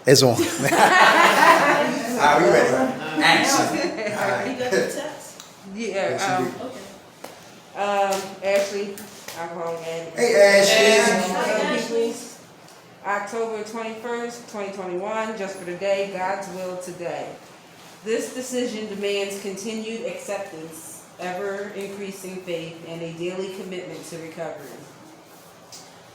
It's on. All right, we ready? Action. You got the text? Yeah, Ashley, I'll call again. Hey, Ashley. Ashley. October 21st, 2021, just for today, God's will today. This decision demands continued acceptance, ever-increasing faith, and a daily commitment to recovery.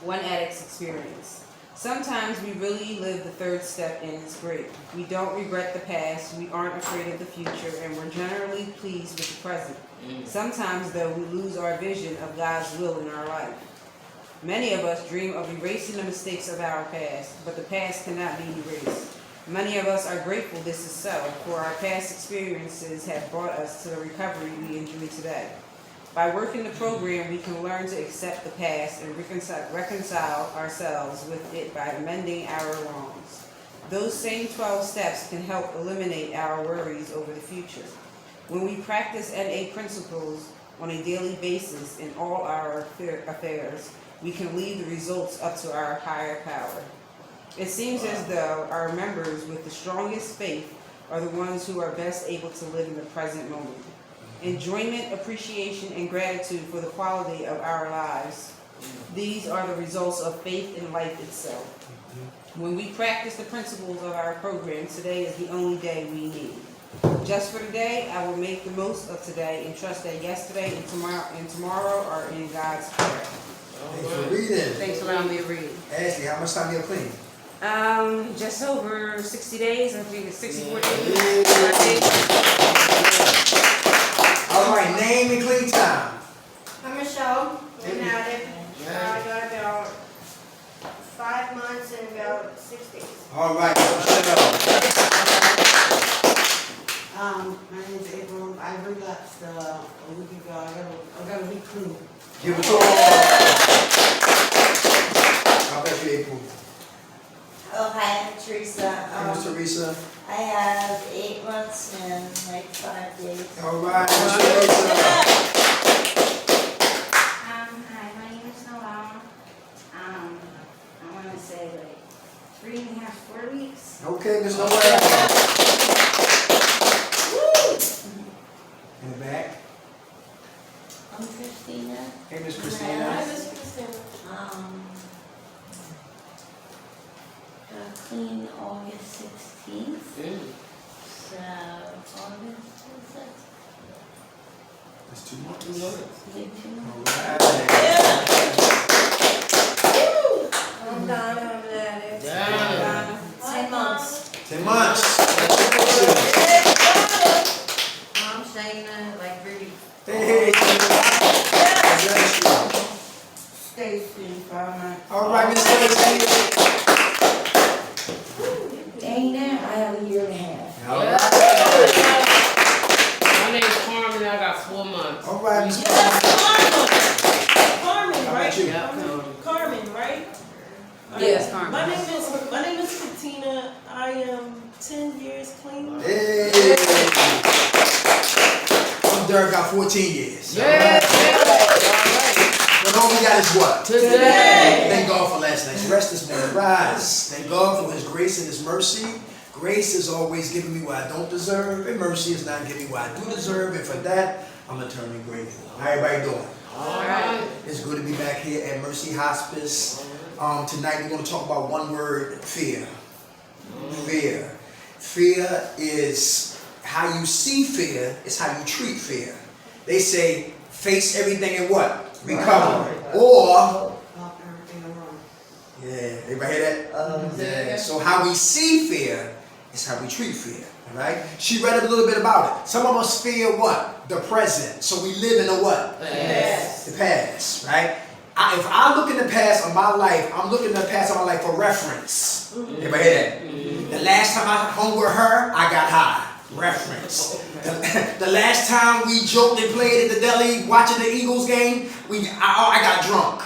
One addict's experience. Sometimes we really live the third step and it's great. We don't regret the past, we aren't afraid of the future, and we're generally pleased with the present. Sometimes, though, we lose our vision of God's will in our life. Many of us dream of erasing the mistakes of our past, but the past cannot be erased. Many of us are grateful this is so, for our past experiences have brought us to the recovery we enjoy today. By working the program, we can learn to accept the past and reconcile ourselves with it by amending our wrongs. Those same 12 steps can help eliminate our worries over the future. When we practice NA principles on a daily basis in all our affairs, we can leave the results up to our higher power. It seems as though our members with the strongest faith are the ones who are best able to live in the present moment. Enjoyment, appreciation, and gratitude for the quality of our lives. These are the results of faith in life itself. When we practice the principles of our program, today is the only day we need. Just for today, I will make the most of today and trust that yesterday and tomorrow are in God's care. Thanks for reading. Thanks for allowing me to read. Ashley, how much time you have clean? Just over 60 days. I think it's 64 days. All right, name and clean time. I'm Michelle. I'm an addict. I got about 5 months and about 6 days. All right, Michelle. My name is April. I relapsed a week ago. I got a week clean. Give it to her. How about you, April? Oh, hi, I'm Teresa. Hey, Miss Teresa. I have 8 months and like 5 days. All right, Miss Teresa. Hi, my name is Noah. I want to say like 3.5, 4 weeks. Okay, Miss Noel. In the back. I'm Christina. Hey, Miss Hi, Christina. Miss Christina. Got clean August 16th. So, August, what's that? That's 2 months. Is it 2 All months? right. I'm Donna. I'm an addict. Donna. 10 months. 10 months. I'm Shayna, like really. Hey, Stacy, 5 months. all right, Miss Stacy. Dana, I have a year and a half. All right. My name is Carmen, I got 4 months. All right, Miss Yes, Carmen, How right? about you? Carmen, right? Yes, Carmen. My name is Katina. I am 10 years clean. Hey. I'm Derek, got 14 years. Yeah. But all we got is what? Today. Thank God for last night's rest this morning. Rise. Thank God for His grace and His mercy. Grace is always giving me what I don't deserve, and mercy is not giving me what I do deserve, and for that, I'm eternally grateful. How everybody doing? All right. It's good to be back here at Mercy Hospice. Tonight we're going to talk about one word, fear. Fear. Fear is how you see fear, is how you treat fear. They say, face everything and what? Recover. Or, Everything wrong. yeah, everybody hear that? Yeah. So how we see fear is how we treat fear. All right? She read a little bit about it. Some of us fear what? The present. So we live in the what? Yes. The past, right? If I look in the past of my life, I'm looking in the past of my life for reference. Everybody hear that? The last time I hung with her, I got high. Reference. The last time we joked and played at the deli watching the Eagles game, I got drunk.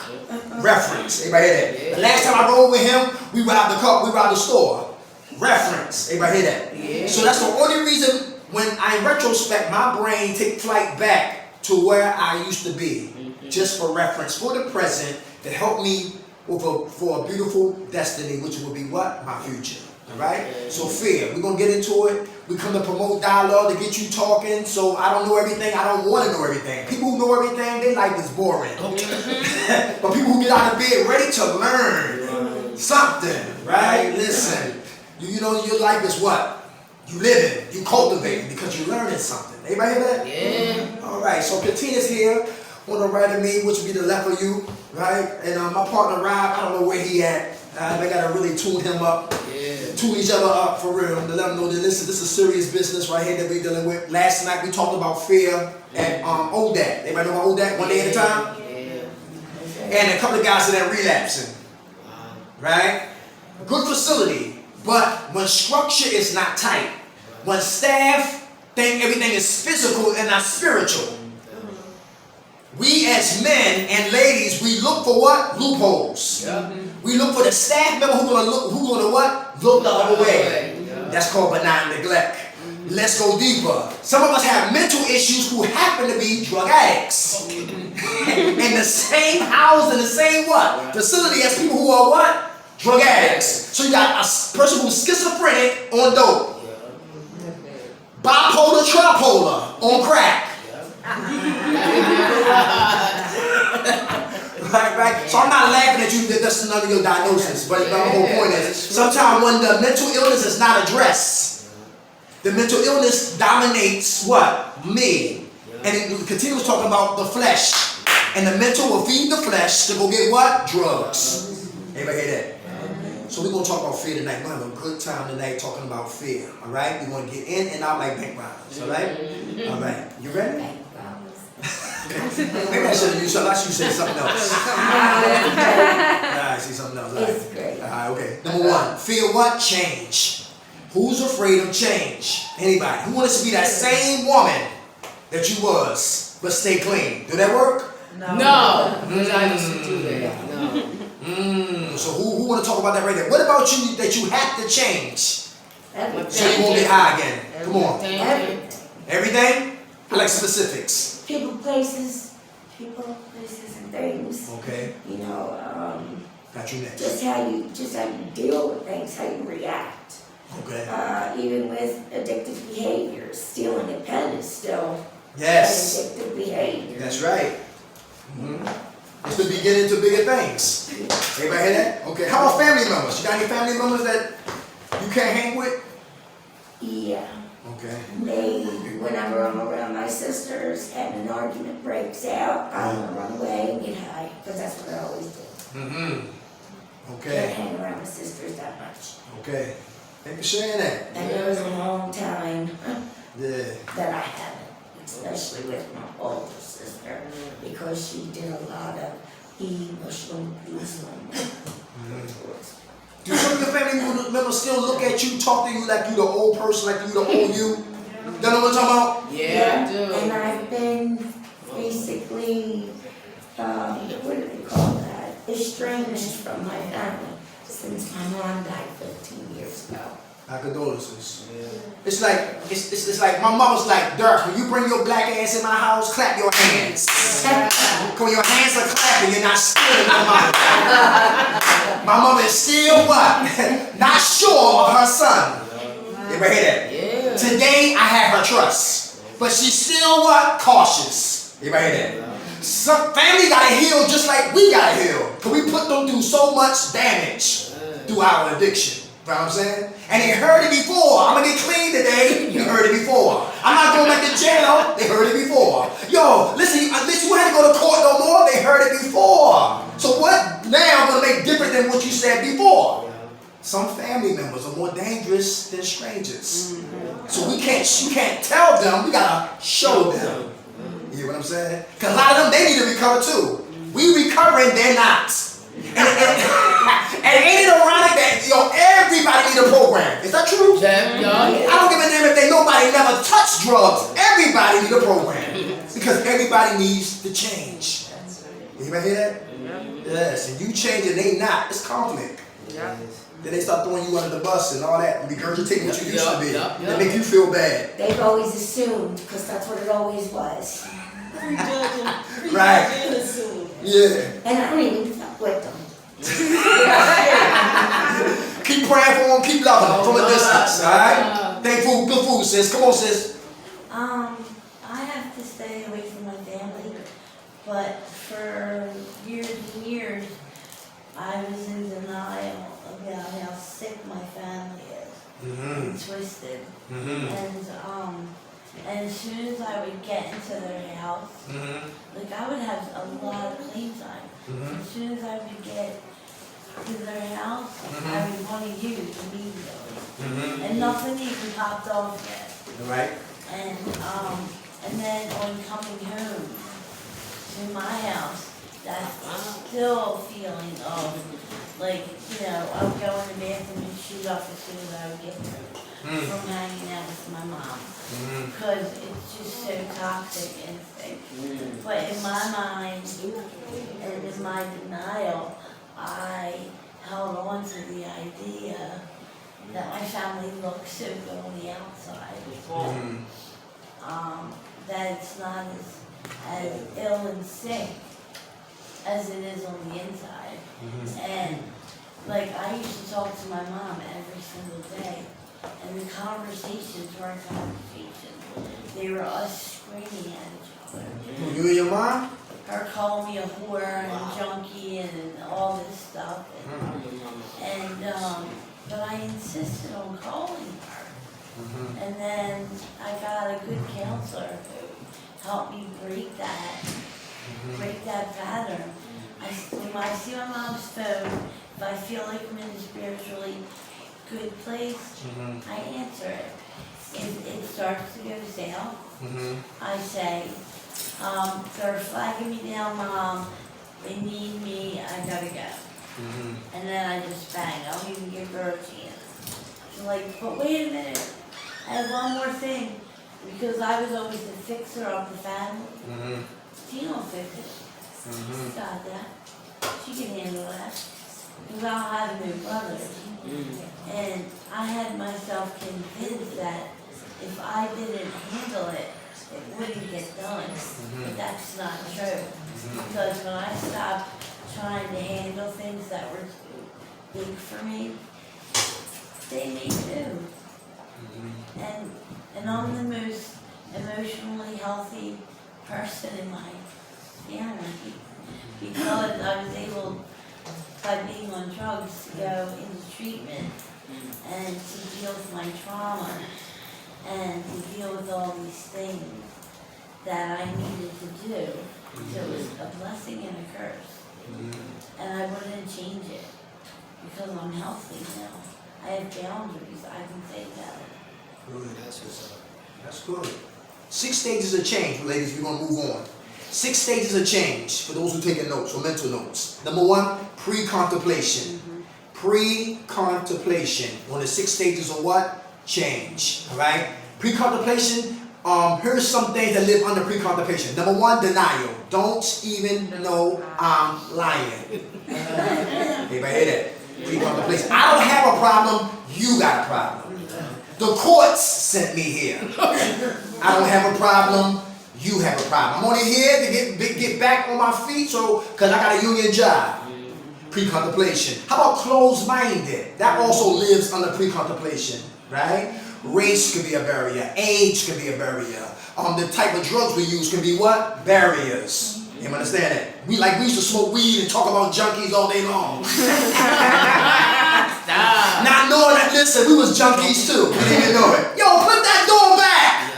Reference. Everybody hear that? The last time I rode with him, we robbed the store. Reference. Everybody hear that? So that's the only reason when I, in retrospect, my brain take flight back to where I used to be. Just for reference, for the present, to help me for a beautiful destiny, which will be what? My future. All right? So fear. We're going to get into it. We come to promote dialogue, to get you talking. So I don't know everything. I don't want to know everything. People who know everything, their life is boring. But people who get out of bed ready to learn something, right? Listen, you know your life is what? You live it, you cultivate it because you're learning something. Everybody hear that? Yeah. All right, so Katina's here on the right of me, which would be the left of you, right? And my partner Rob, I don't know where he at. I gotta really tune him up, tune each other up for real, to let them know that this is serious business right here that we're dealing with. Last night we talked about fear and ODAT. Everybody know about ODAT? One day at a time? Yeah. And a couple of guys that are relapsing, right? A good facility, but when structure is not tight, when staff think everything is physical and not spiritual, we as men and ladies, we look for what? Loopholes. Yeah. We look for the staff member who's gonna what? Look the other way. That's called benign neglect. Let's go deeper. Some of us have mental issues who happen to be drug addicts. In the same house, in the same what? Facility as people who are what? Drug addicts. So you got a person who's schizophrenic on dope. Bipolar, tripolar on crack. Right. So I'm not laughing at you that that's none of your diagnosis, but the whole point is sometimes when the mental illness is not addressed, the mental illness dominates what? Me. And it continues talking about the flesh. And the mental will feed the flesh to go get what? Drugs. Everybody hear that? So we're going to talk about fear tonight. We're going to have a good time tonight talking about fear. All right? We're going to get in and out like bank robbers. All right? All right. You ready? Maybe I should have used something. I should say something else. I see something else. All right. It's great. All right, okay. Number one, fear what? Change. Who's afraid of change? Anybody? Who wants to be that same woman that you was, but stay clean? Do that work? No. I used to do that. No. So who want to talk about that right there? What about you that you have to change? So Everything. you won't get high again. Come on. Everything. Everything? I like specifics. People, places, and things. Okay. You know, Got you next. just how you deal with things, how you react. Okay. Even with addictive behaviors, stealing a pen is still Yes. addictive behavior. That's right. It's the beginning to bigger things. Everybody hear that? Okay. How about family members? You got any family members that you can't hang with? Yeah. Okay. Whenever I'm around my sisters and an argument breaks out, I want to run away and get high, because that's what I always do. Can't Okay. hang around my sisters that much. Okay. Thank you for sharing that. And there was a long time Yeah. that I haven't, especially with my older sister, because she did a lot of emotional abuse on me. Do some of your family members still look at you, talk to you like you the old person, like you the old you? You know what I'm talking about? Yeah, I do. And I've been basically, what do they call that? Estranged from my family since my mom died 15 years ago. My condolences. It's like my mama's like, Dirk, when you bring your black ass in my house, clap your hands. When your hands are clapping, you're not stealing my mama. My mama is still what? Not sure of her son. You ever hear that? Yeah. Today I have her trust, but she's still what? Cautious. You ever hear that? Some family gotta heal just like we gotta heal, cause we put them through so much damage through our addiction. You know what I'm saying? And they heard it before. I'm gonna get clean today. You heard it before. I'm not going back to jail. They heard it before. Yo, listen, you had to go to court no more. They heard it before. So what now gonna make different than what you said before? Some family members are more dangerous than strangers. So you can't tell them. We gotta show them. You hear what I'm saying? Because a lot of them, they need to recover too. We recovering, they're not. And ain't it ironic that everybody need a program? Is that true? Yeah. I don't give a damn if nobody never touched drugs. Everybody need a program because everybody needs to change. Anybody hear that? Yes, and you change and they not. It's conflict. Then they start throwing you under the bus and all that, regurgitating what you used to be. They make you feel bad. They've always assumed, because that's what it always was. Prejudging. Right. Prejudging and assuming. Yeah. And I don't even fuck with them. Keep praying for them, keep loving them from a distance, alright? Thank you, good food, sis. Come on, sis. I have to stay away from my family, but for years and years, I was in denial about how sick my family is, and twisted. And as soon as I would get into their house, like I would have a lot of clean time. As soon as I would get to their house, I would want to use immediately. And nothing even popped off yet. Right. And then on coming home to my house, that still feeling of, like, you know, I would go in the bathroom and shoot up as soon as I would get home from hanging out with my mom. Because it's just so toxic and thick. But in my mind, and in my denial, I held on to the idea that my family looks so good on the outside. That it's not as ill and sick as it is on the inside. And like I used to talk to my mom every single day, and the conversations weren't conversations. They were us screaming at each other. You and your mom? Her calling me a whore and junkie and all this stuff. But I insisted on calling her. And then I got a good counselor who helped me break that pattern. When I see my mom's phone, if I feel like I'm in a spiritually good place, I answer it. If it starts to go south, I say, they're flagging me down, Mom. They need me. I gotta go. And then I just bang. I don't even give her a chance. She's like, but wait a minute. I have one more thing. Because I was always the fixer of the family. She don't fix it. She got that. She can handle that. Because I don't have no brothers. And I had myself convinced that if I didn't handle it, it wouldn't get done. But that's not true. Because when I stopped trying to handle things that were too big for me, they made do. And I'm the most emotionally healthy person in my family because I was able, by being on drugs, to go into treatment and to deal with my trauma and to deal with all these things that I needed to do. So it was a blessing and a curse. And I wouldn't change it because I'm healthy now. I have boundaries. I can say that. Good. That's good. 6 stages of change, ladies. We're going to move on. 6 stages of change for those who taking notes or mental notes. Number 1, pre-contemplation. Pre-contemplation. One of the 6 stages of what? Change. All right? Pre-contemplation. Here's some things that live under pre-contemplation. Number 1, denial. Don't even know I'm lying. Anybody hear that? Pre-contemplation. I don't have a problem. You got a problem. The courts sent me here. I don't have a problem. You have a problem. I'm only here to get back on my feet, because I got a union job. Pre-contemplation. How about closed-minded? That also lives under pre-contemplation, right? Race could be a barrier. Age could be a barrier. The type of drugs we use can be what? Barriers. You understand that? We used to smoke weed and talk about junkies all day long. Not knowing that, listen, we was junkies too. We didn't even know it. Yo, put that door back!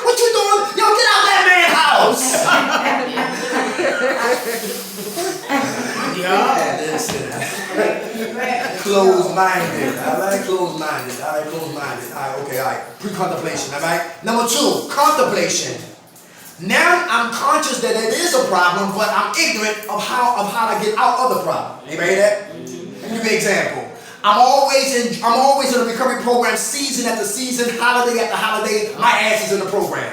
What you doing? Yo, get out that man's house! Listen. Closed-minded. I like closed-minded. Okay. Pre-contemplation, all right? Number 2, contemplation. Now I'm conscious that it is a problem, but I'm ignorant of how to get out of the problem. Anybody hear that? Let me give you an example. I'm always in a recovery program, season after season, holiday after holiday. My ass is in the program.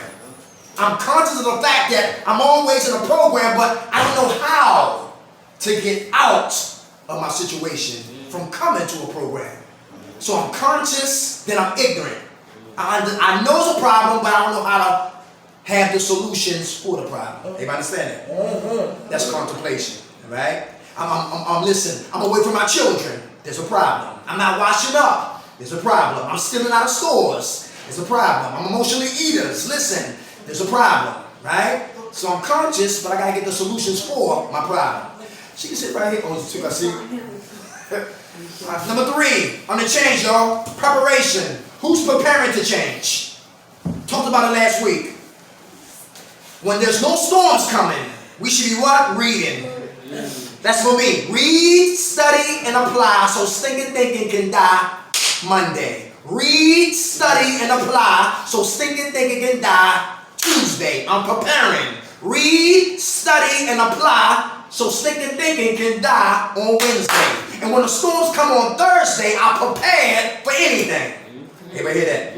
I'm conscious of the fact that I'm always in a program, but I don't know how to get out of my situation from coming to a program. So I'm conscious, then I'm ignorant. I know it's a problem, but I don't know how to have the solutions for the problem. Everybody understand that? That's contemplation, right? Listen, I'm away from my children. There's a problem. I'm not washing up. There's a problem. I'm stealing out of stores. There's a problem. I'm emotionally eaters. Listen, there's a problem, right? So I'm conscious, but I gotta get the solutions for my problem. She can sit right here. Oh, took her seat. Number 3 on the change, y'all. Preparation. Who's preparing to change? Talked about it last week. When there's no storms coming, we should be what? Reading. That's for me. Read, study, and apply so stinking thinking can die Monday. Read, study, and apply so stinking thinking can die Tuesday. I'm preparing. Read, study, and apply so stinking thinking can die on Wednesday. And when the storms come on Thursday, I'm prepared for anything. Everybody hear that?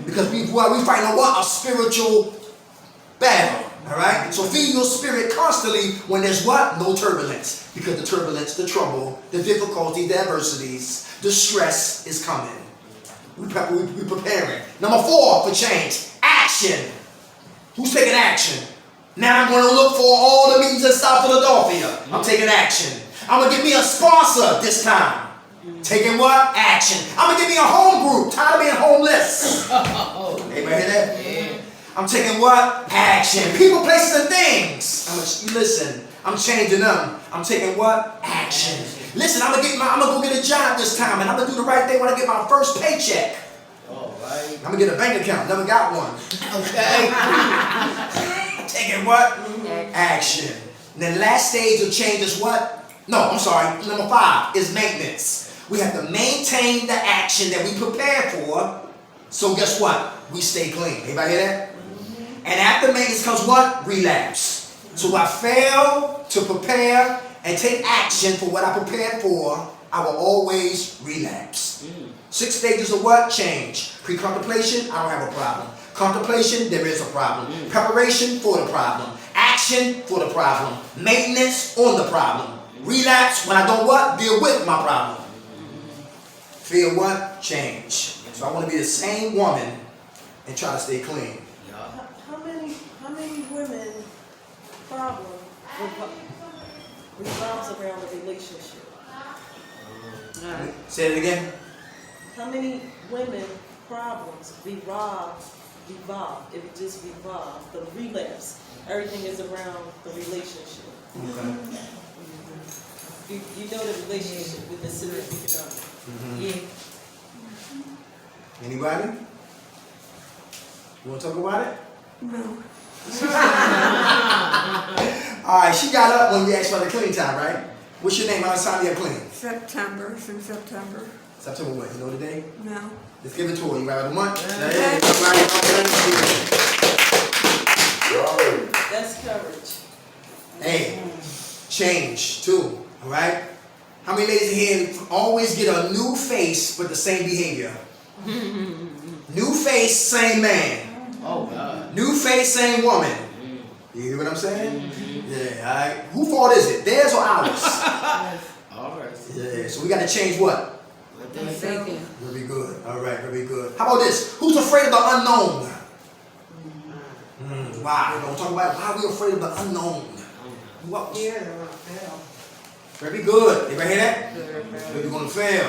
Because we fighting a what? A spiritual battle. Alright? So feed your spirit constantly when there's what? No turbulence. Because the turbulence, the trouble, the difficulty, the adversities, the stress is coming. We preparing. Number 4 for change. Action. Who's taking action? Now I'm going to look for all the meetings in South Philadelphia. I'm taking action. I'm going to get me a sponsor this time. Taking what? Action. I'm going to get me a home group. Tired of being homeless. Anybody hear that? Yeah. I'm taking what? Action. People, places, and things. Listen, I'm changing them. I'm taking what? Action. Listen, I'm gonna go get a job this time, and I'm gonna do the right thing when I get my first paycheck. All right. I'm gonna get a bank account. Never got one. Okay. Taking what? Action. And then last stage of change is what? No, I'm sorry. Number 5 is maintenance. We have to maintain the action that we prepared for. So guess what? We stay clean. Anybody hear that? And after maintenance comes what? Relapse. So I fail to prepare and take action for what I prepared for, I will always relapse. 6 stages of what? Change. Pre-contemplation, I don't have a problem. Contemplation, there is a problem. Preparation for the problem. Action for the problem. Maintenance on the problem. Relapse when I don't what? Deal with my problem. Feel what? Change. So I want to be the same woman and try to stay clean. How many women problem revolves around a relationship? Say it again. How many women problems revolve, if it just revolves, the relapse, everything is around the relationship. Okay. You know the relationship with the significant other. Yeah. Anybody? You want to talk about it? No. Alright, she got up when we asked for the clean time, right? What's your name? How much time do you have clean? September, it's in September. September what? You know the day? No. Let's give it to her. You got the month? That's courage. Hey, change too. Alright? How many ladies in here always get a new face with the same behavior? New face, same man. Oh, God. New face, same woman. You hear what I'm saying? Yeah, alright. Whose fault is it? Theirs or ours? All right. Yeah, so we got to change what? Thinking. Very good. Alright, very good. How about this? Who's afraid of the unknown? Why? Don't talk about why we're afraid of the unknown. What? Yeah, they're gonna fail. Very good. Anybody hear that? You're going to fail.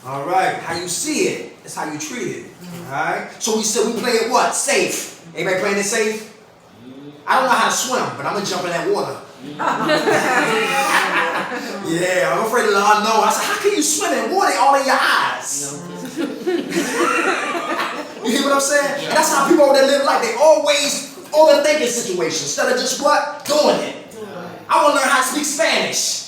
Alright. How you see it, that's how you treat it. Alright? So we said we play it what? Safe. Anybody playing it safe? I don't know how to swim, but I'm going to jump in that water. Yeah, I'm afraid of the unknown. I said, how can you swim in water all in your eyes? You hear what I'm saying? And that's how people over there live life. They always overthinking situations instead of just what? Doing it. I want to learn how to speak Spanish.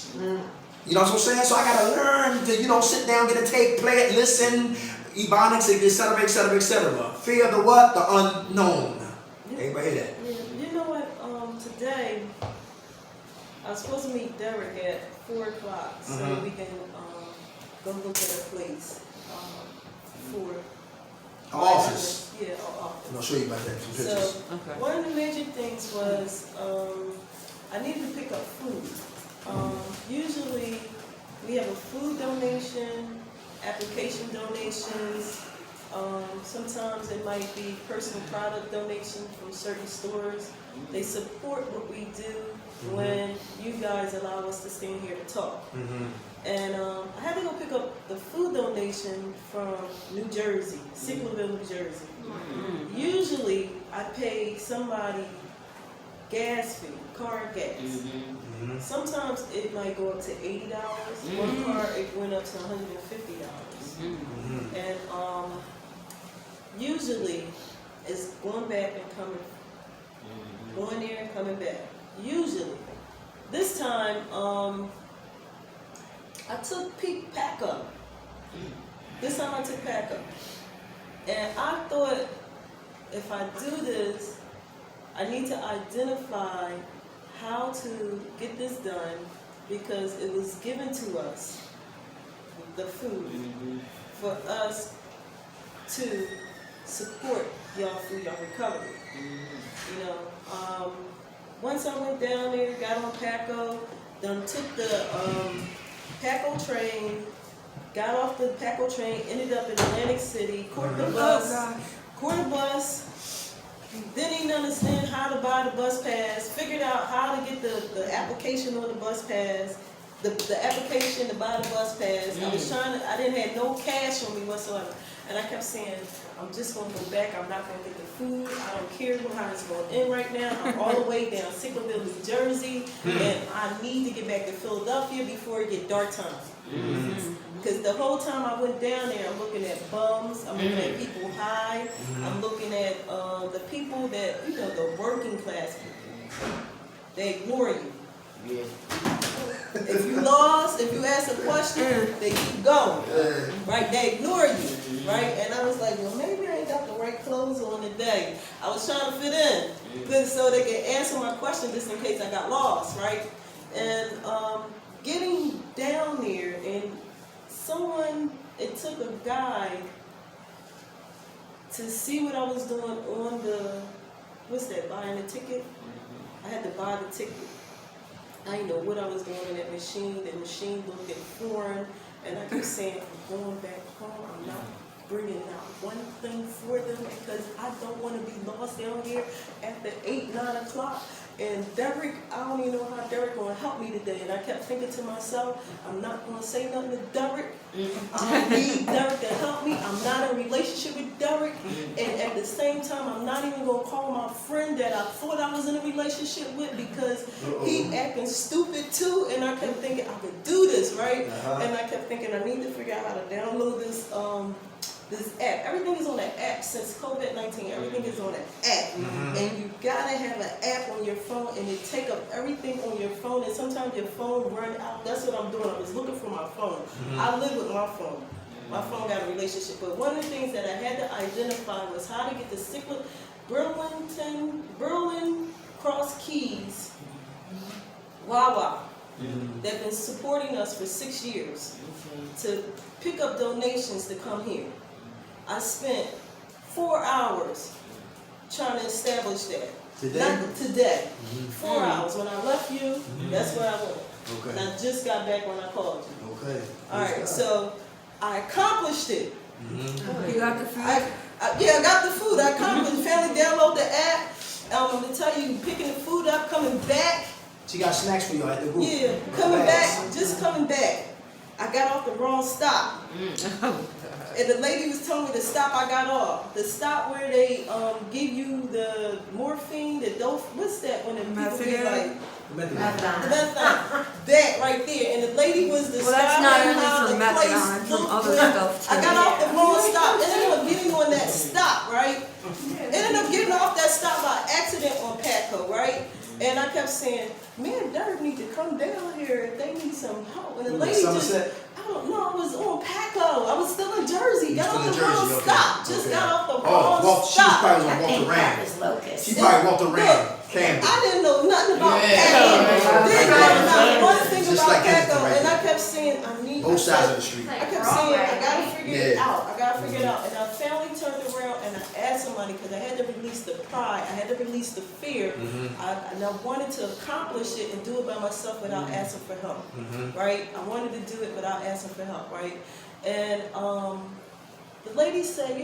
You know what I'm saying? So I got to learn to, sit down, get a tape, play it, listen, ebonics, etc., etc., etc. Fear the what? The unknown. Everybody hear that? Yeah, you know what? Today, I was supposed to meet Derek at 4 o'clock so we can go look at a place for Office. Yeah, office. I'll show you about that. Some pictures. So one of the major things was I needed to pick up food. Usually we have a food donation, application donations, Sometimes it might be personal product donation from certain stores. They support what we do when you guys allow us to stand here to talk. And I had to go pick up the food donation from New Jersey, Sicklerville, New Jersey. Usually I pay somebody gas fee, car gas. Sometimes it might go up to $80. One car it went up to $150. And usually it's going back and coming, going there and coming back. Usually. This time, I took pack up. This time I took pack up. And I thought if I do this, I need to identify how to get this done because it was given to us, the food, for us to support y'all through your recovery. You know, once I went down there, got on Paco, then took the Paco train, got off the Paco train, ended up in Atlantic City, caught the bus, didn't even understand how to buy the bus pass, figured out how to get the application on the bus pass, the application to buy the bus pass. I didn't have no cash on me whatsoever. And I kept saying, I'm just going to go back. I'm not going to get the food. I don't care how it's going to end right now. I'm all the way down Sicklerville, New Jersey, and I need to get back to Philadelphia before it get dark time. Because the whole time I went down there, I'm looking at bums, I'm looking at people high, I'm looking at the people that, you know, the working class people. They ignore you. If you lost, if you ask a question, they keep going, right? They ignore you, right? And I was like, well, maybe I ain't got the right clothes on today. I was trying to fit in, so they could answer my question just in case I got lost, right? And getting down there, and it took a guy to see what I was doing on buying a ticket? I had to buy the ticket. I didn't know what I was doing in that machine. The machine looked foreign, and I kept saying, I'm going back home. I'm not bringing out one thing for them because I don't want to be lost down here after 8, 9 o'clock. And Derek, I don't even know how Derek going to help me today. And I kept thinking to myself, I'm not going to say nothing to Derek. I need Derek to help me. I'm not in a relationship with Derek. And at the same time, I'm not even going to call my friend that I thought I was in a relationship with because he acting stupid too. And I kept thinking, I could do this, right? And I kept thinking, I need to figure out how to download this app. Everything is on the app since COVID-19. Everything is on the app. And you gotta have an app on your phone and it take up everything on your phone, and sometimes your phone run out. That's what I'm doing. I was looking for my phone. I live with my phone. My phone got a relationship. But one of the things that I had to identify was how to get the Berlin Cross Keys Wawa that been supporting us for 6 years to pick up donations to come here. I spent 4 hours trying to establish that. Today. 4 hours. When I left you, that's where I went. Okay. And I just got back when I called you. Okay. All right, so I accomplished it. You got the food? I got the food. I accomplished it. Family download the app. I'm going to tell you, picking the food up, coming back. She got snacks for you at the booth. Yeah, coming back, just coming back. I got off the wrong stop. And the lady was telling me the stop I got off. The stop where they give you the morphine, the dope, what's that when the people get like methadone. That right there. And the lady was Well, that's not only from methadone, from other stuff too. I got off the wrong stop. Ended up getting on that stop, right? Ended up getting off that stop by accident on Patco, right? And I kept saying, man, Derek need to come down here if they need some help. And the lady just, I don't know, I was on Paco. I was still in Jersey. Got off the wrong stop. Just got off the wrong She stop. probably I walked think around. that was Locust. She probably walked around. Camden. I didn't know nothing about Yeah. Paco. Didn't know not one thing Just about like Kensington Paco. right And I there. kept saying, I need Both sides of the street. I kept saying, I gotta figure it Yeah. out. I gotta figure it out. And I finally turned around and I asked somebody because I had to release the pride. I had to release the fear. And I wanted to accomplish it and do it by myself without asking for help. Right? I wanted to do it without asking for help. Right? And the the lady said,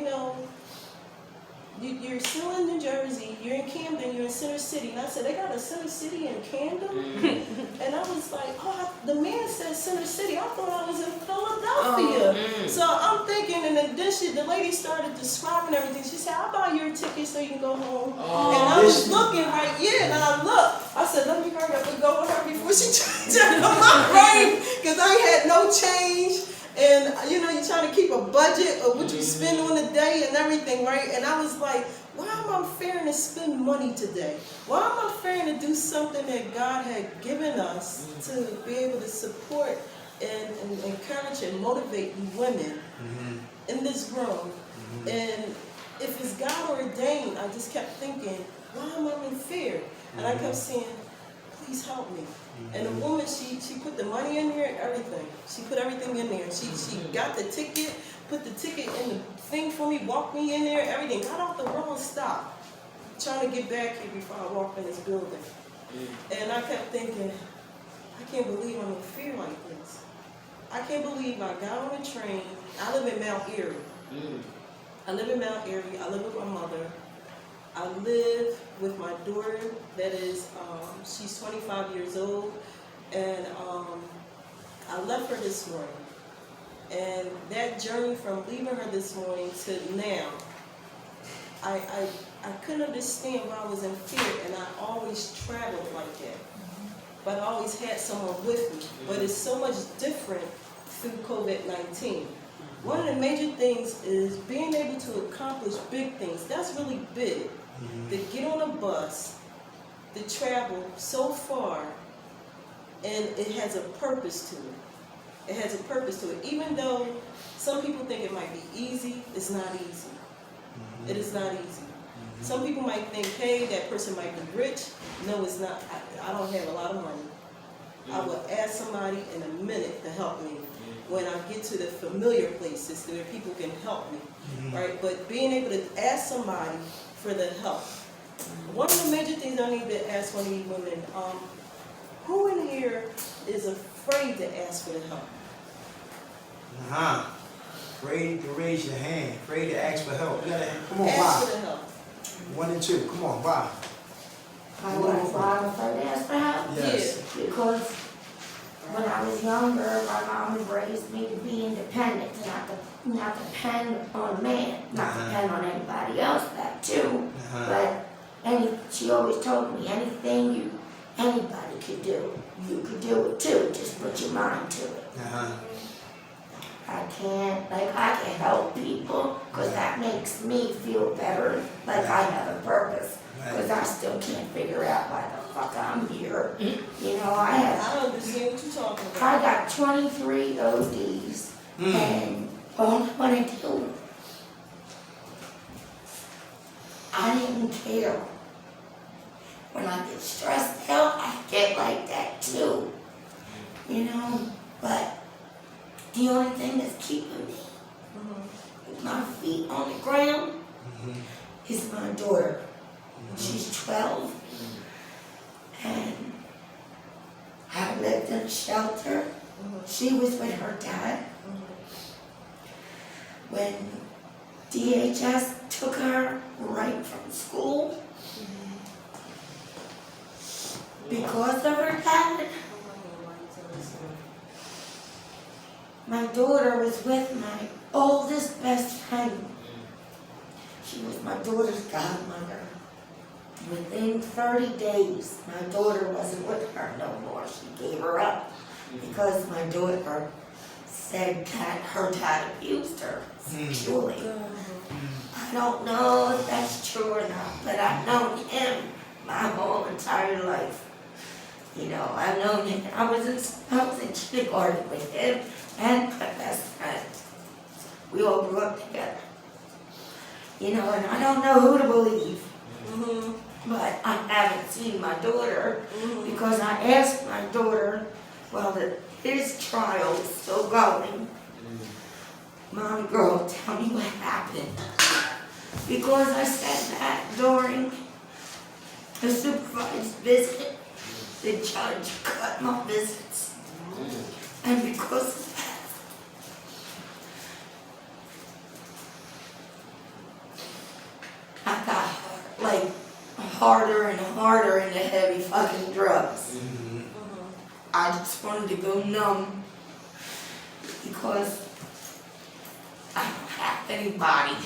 you're still in New Jersey, you're in Camden, you're in Center City. And I said, they got a Center City in Camden? And I was like, the man said Center City. I thought I was in Philadelphia. So I'm thinking, and then the lady started describing everything. She said, I'll buy your ticket so you can go home. And I was looking and I looked. I said, let me hurry up and go with her before she checked on my brain, because I had no change. And you're trying to keep a budget of what you spend on a day and everything, right? And I was like, why am I fearing to spend money today? Why am I fearing to do something that God had given us to be able to support and encourage and motivate you women in this room? And if it's God ordained, I just kept thinking, why am I in fear? And I kept saying, please help me. And the woman, she put the money in there, everything. She put everything in there. She got the ticket, put the ticket in the thing for me, walked me in there, everything. Got off the wrong stop, trying to get back here before I walked in this building. And I kept thinking, I can't believe I'm in fear like this. I can't believe I got on a train. I live in Mount Airy. I live in Mount Airy. I live with my mother. I live with my daughter that is, she's 25 years old, and I left her this morning. And that journey from leaving her this morning to now, I couldn't understand why I was in fear, and I always traveled like that. But I always had someone with me. But it's so much different through COVID-19. One of the major things is being able to accomplish big things. That's really big. To get on a bus, to travel so far, and it has a purpose to it. It has a purpose to it. Even though some people think it might be easy, it's not easy. It is not easy. Some people might think, hey, that person might be rich. No, it's not. I don't have a lot of money. I will ask somebody in a minute to help me when I get to the familiar places where people can help me, right? But being able to ask somebody for the help. One of the major things I need to ask one of you women, who in here is afraid to ask for the help? Afraid to raise your hand. Afraid to ask for help. You gotta, come on, Ask for Bob. the help. 1 and 2. Come on, Bob. Why I'm afraid to ask for help? Yes. Because when I was younger, my mom raised me to be independent, not depend on a man, not depend on anybody else, that too. But she always told me anything anybody could do, you could do it too. Just put your mind to it. I can help people because that makes me feel better, like I have a purpose. Because I still can't figure out why the fuck I'm here. I don't understand what you're talking about. I got 23 ODs, and all I want to do, I didn't care. When I get stressed out, I get like that too. But the only thing that's keeping me with my feet on the ground is my daughter. She's 12, and I lived in a shelter. She was with her dad. When DHS took her right from school, because of her dad, my daughter was with my oldest best friend. She was my daughter's godmother. Within 30 days, my daughter wasn't with her no more. She gave her up because my daughter said that her dad abused her sexually. I don't know if that's true or not, but I've known him my whole entire life. I've known him. I was in kindergarten with him and my best friend. We all grew up together. And I don't know who to believe. But I haven't seen my daughter because I asked my daughter while his trial is still going, Mommy girl, tell me what happened. Because I said that during the supervised visit, the judge cut my visits. And because of I got like harder and harder into heavy fucking drugs. I just wanted to go numb because I don't have anybody.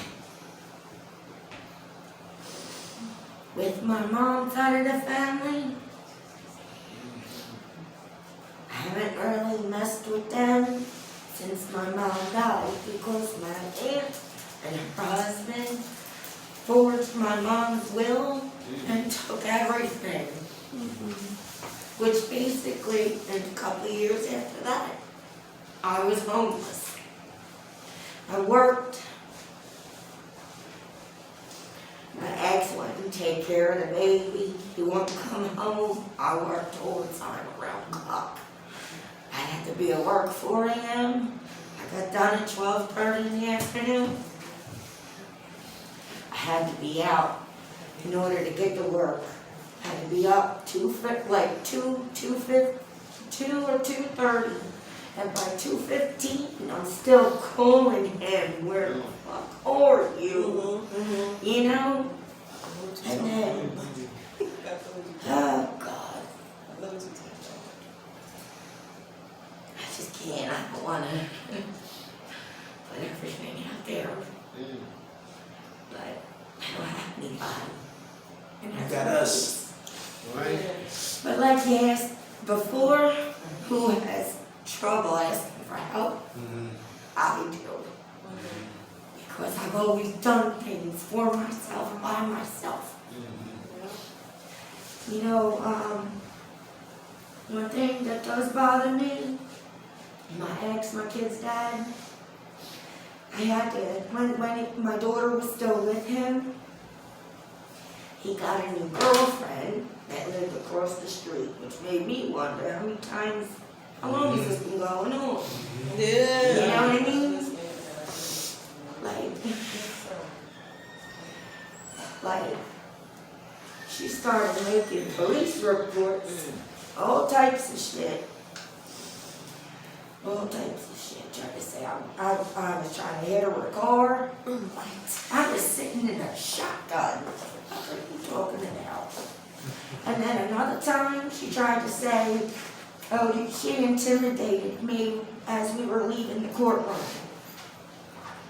With my mom's side of the family, I haven't really messed with them since my mom died because my aunt and her husband forged my mom's will and took everything. Which basically, in a couple of years after that, I was homeless. I worked. My ex wouldn't take care of the baby. He wouldn't come home. I worked all the time around the clock. I had to be at work 4 a.m. I got done at 12:30 in the afternoon. I had to be out in order to get to work. I had to be up 2 or 2:30. And by 2:15, I'm still calling him, where the fuck are you? You know? And then, oh God. I just can't, I don't want to put everything out there. But I don't have anybody. And You got us. Right? But like you asked before, who has trouble asking for help? I do. Because I've always done things for myself and by myself. You know, one thing that does bother me, my ex, my kid's dad, I had to, when my daughter was still with him, he got a new girlfriend that lived across the street, which made me wonder how many times, how long has this been going on? Yeah. You know what I mean? Like, she started making police reports, all types of shit. All types of shit, trying to say I was trying to hit her with a car. I was sitting in a shotgun. What are you talking about? And then another time, she tried to say, oh, she intimidated me as we were leaving the courtroom.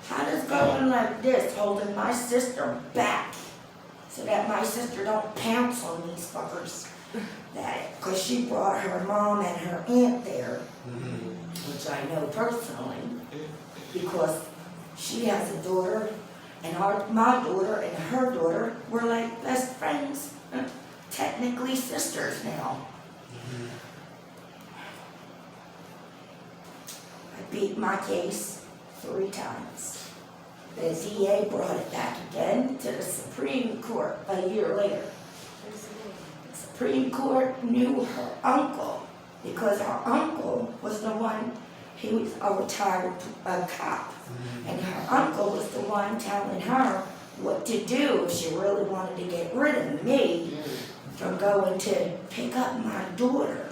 How does going like this, holding my sister back, so that my sister don't pounce on these fuckers? That, because she brought her mom and her aunt there, which I know personally, because she has a daughter, and my daughter and her daughter were like best friends, technically sisters now. I beat my case 3 times. The DA brought it back again to the Supreme Court a year later. The Supreme Court knew her uncle because her uncle was the one, he was a retired cop. And her uncle was the one telling her what to do if she really wanted to get rid of me from going to pick up my daughter.